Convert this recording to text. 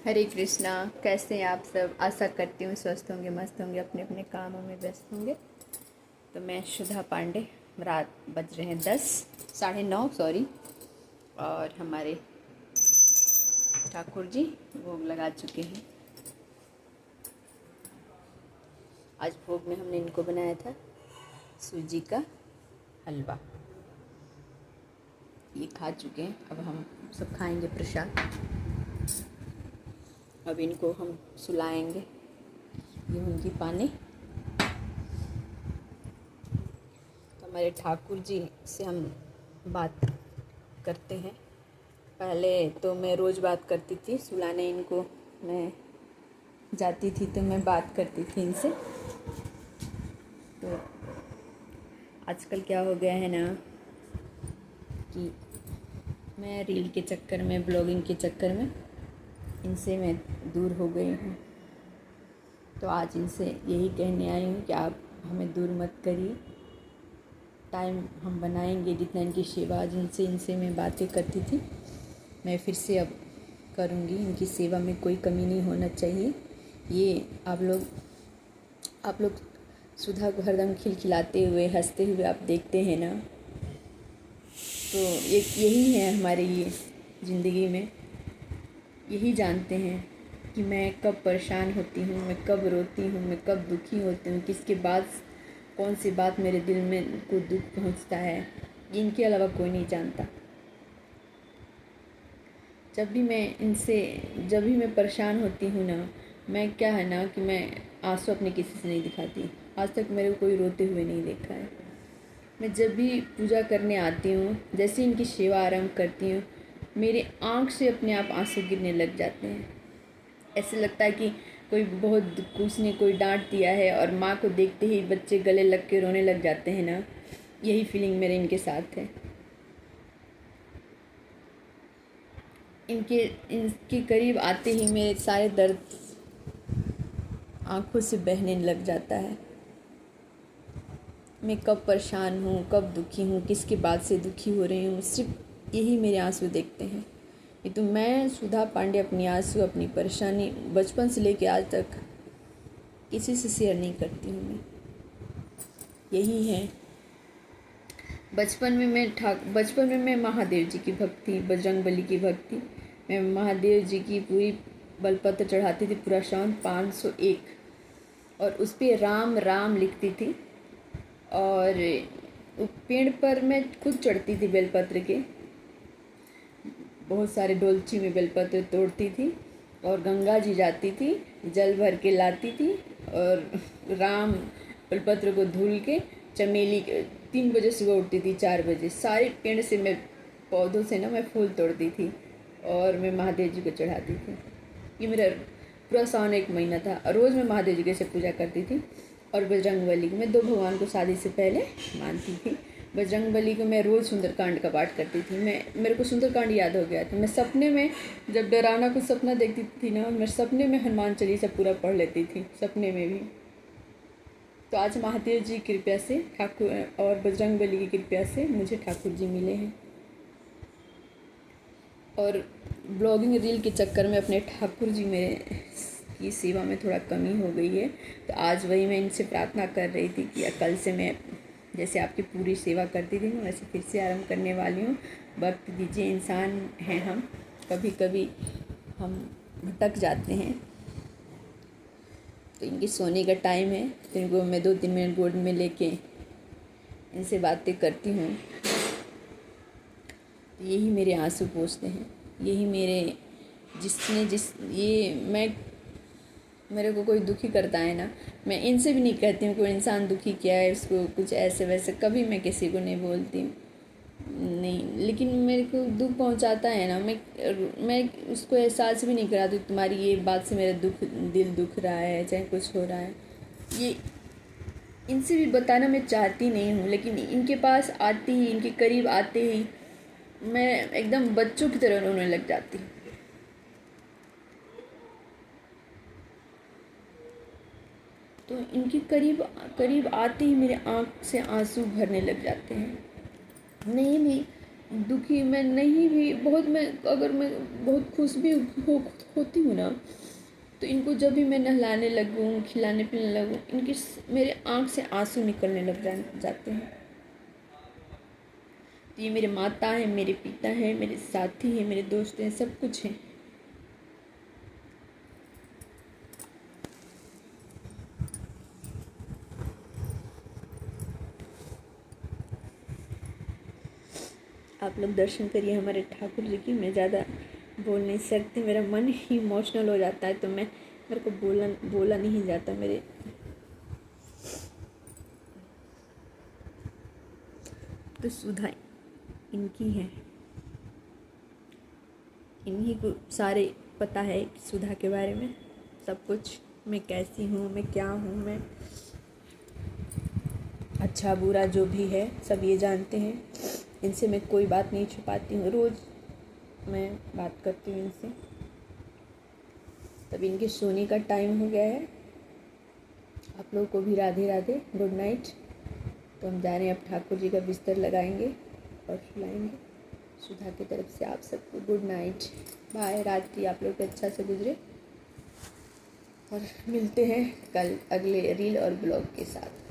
हरे कृष्णा। कैसे हैं आप सब? आशा करती हूँ स्वस्थ होंगे, मस्त होंगे, अपने अपने कामों में व्यस्त होंगे। तो मैं सुधा पांडे, रात बज रहे हैं 10, साढ़े 9 सॉरी। और हमारे ठाकुर जी भोग लगा चुके हैं। आज भोग में हमने इनको बनाया था सूजी का हलवा। ये खा चुके हैं, अब हम सब खाएंगे प्रसाद। अब इनको हम सुलाएंगे। ये उनकी पानी। तो हमारे ठाकुर जी से हम बात करते हैं। पहले तो मैं रोज़ बात करती थी, सुलाने इनको मैं जाती थी तो मैं बात करती थी इनसे। तो आजकल क्या हो गया है ना कि मैं रील के चक्कर में, ब्लॉगिंग के चक्कर में इनसे मैं दूर हो गई हूँ। तो आज इनसे यही कहने आई हूँ कि आप हमें दूर मत करिए। टाइम हम बनाएंगे, जितना इनकी सेवा जिनसे इनसे मैं बातें करती थी मैं फिर से अब करूँगी। इनकी सेवा में कोई कमी नहीं होना चाहिए। ये आप लोग सुधा को हरदम खिलखिलाते हुए, हंसते हुए आप देखते हैं ना, तो यही है हमारे लिए ज़िंदगी में। यही जानते हैं कि मैं कब परेशान होती हूँ, मैं कब रोती हूँ, मैं कब दुखी होती हूँ, किसके बाद कौन सी बात मेरे दिल में को दुख पहुँचता है, इनके अलावा कोई नहीं जानता। जब भी मैं परेशान होती हूँ ना, मैं क्या है ना कि मैं आंसू अपने किसी से नहीं दिखाती। आज तक मेरे को कोई रोते हुए नहीं देखा है। मैं जब भी पूजा करने आती हूँ, जैसे इनकी सेवा आरंभ करती हूँ, मेरे आँख से अपने आप आंसू गिरने लग जाते हैं। ऐसे लगता है कि कोई डांट दिया है और माँ को देखते ही बच्चे गले लग के रोने लग जाते हैं ना। यही फीलिंग मेरे इनके साथ है। इनके करीब आते ही मेरे सारे दर्द आंखों से बहने लग जाता है। मैं कब परेशान हूँ, कब दुखी हूँ, किसके बात से दुखी हो रही हूँ, सिर्फ यही मेरे आंसू देखते हैं। ये तो मैं सुधा पांडे अपनी आंसू, अपनी परेशानी बचपन से लेके आज तक किसी से शेयर नहीं करती हूँ। मैं यही है। बचपन में मैं महादेव जी की भक्ति, बजरंगबली की भक्ति, मैं महादेव जी की पूरी बलपत्र चढ़ाती थी, पूरा साउंड 501, और उस पर राम राम लिखती थी। और पेड़ पर मैं खुद चढ़ती थी बेलपत्र के, बहुत सारे डोलची में बेलपत्र तोड़ती थी और गंगा जी जाती थी, जल भर के लाती थी और राम बेलपत्र को धुल के चमेली 3 बजे सुबह उठती थी, 4 बजे सारे पेड़ से मैं पौधों से ना मैं फूल तोड़ती थी और मैं महादेव जी को चढ़ाती थी। ये मेरा पूरा सावन 1 महीना था। रोज़ मैं महादेव जी से पूजा करती थी और बजरंगबली को, मैं 2 भगवान को शादी से पहले मानती थी। बजरंगबली को मैं रोज़ सुंदरकांड का पाठ करती थी। मेरे को सुंदरकांड याद हो गया था। मैं सपने में जब डरावना कुछ सपना देखती थी ना, मैं सपने में हनुमान चालीसा पूरा पढ़ लेती थी, सपने में भी। तो आज महादेव जी की कृपा से, ठाकुर और बजरंगबली की कृपा से मुझे ठाकुर जी मिले हैं। और ब्लॉगिंग रील के चक्कर में अपने ठाकुर जी मेरे की सेवा में थोड़ा कमी हो गई है। तो आज वही मैं इनसे प्रार्थना कर रही थी कि कल से मैं जैसे आपकी पूरी सेवा करती थी वैसे फिर से आरंभ करने वाली हूँ। वक्त दीजिए, इंसान हैं हम, कभी कभी हम भटक जाते हैं। तो इनके सोने का टाइम है, तो इनको मैं 2-3 मिनट गोद में लेके इनसे बातें करती हूँ। तो यही मेरे आंसू पोंछते हैं, यही मेरे को कोई दुखी करता है ना, मैं इनसे भी नहीं कहती हूँ कोई इंसान दुखी किया है उसको कुछ ऐसे वैसे, कभी मैं किसी को नहीं बोलती हूँ, नहीं। लेकिन मेरे को दुख पहुँचाता है ना, मैं उसको एहसास भी नहीं कराती तुम्हारी ये बात से मेरा दिल दुख रहा है, चाहे कुछ हो रहा है। ये इनसे भी बताना मैं चाहती नहीं हूँ, लेकिन इनके पास आते ही, इनके करीब आते ही मैं एकदम बच्चों की तरह रोने लग जाती हूँ। तो इनके करीब आते ही मेरे आँख से आंसू भरने लग जाते हैं। नहीं भी दुखी मैं नहीं भी बहुत, मैं अगर मैं बहुत खुश भी होती हूँ ना, तो इनको जब भी मैं नहलाने लगूँ, खिलाने पिलाने लगूँ, इनकी मेरे आँख से आंसू निकलने लग जाते हैं। तो ये मेरे माता हैं, मेरे पिता हैं, मेरे साथी हैं, मेरे दोस्त हैं, सब कुछ हैं। आप लोग दर्शन करिए हमारे ठाकुर जी की। मैं ज़्यादा बोल नहीं सकती, मेरा मन ही इमोशनल हो जाता है, तो मेरे को बोला नहीं जाता मेरे। तो सुधा इनकी है, इन्हीं को सारे पता है सुधा के बारे में सब कुछ, मैं कैसी हूँ, मैं क्या हूँ, मैं अच्छा बुरा जो भी है सब ये जानते हैं। इनसे मैं कोई बात नहीं छुपाती हूँ, रोज़ मैं बात करती हूँ इनसे। तब इनके सोने का टाइम हो गया है। आप लोगों को भी राधे राधे, गुड नाइट। तो हम जा रहे हैं, अब ठाकुर जी का बिस्तर लगाएंगे और सुलाएंगे। सुधा की तरफ से आप सबको गुड नाइट, बाय। रात्रि आप लोग अच्छा से गुजरे और मिलते हैं कल अगले रील और ब्लॉग के साथ।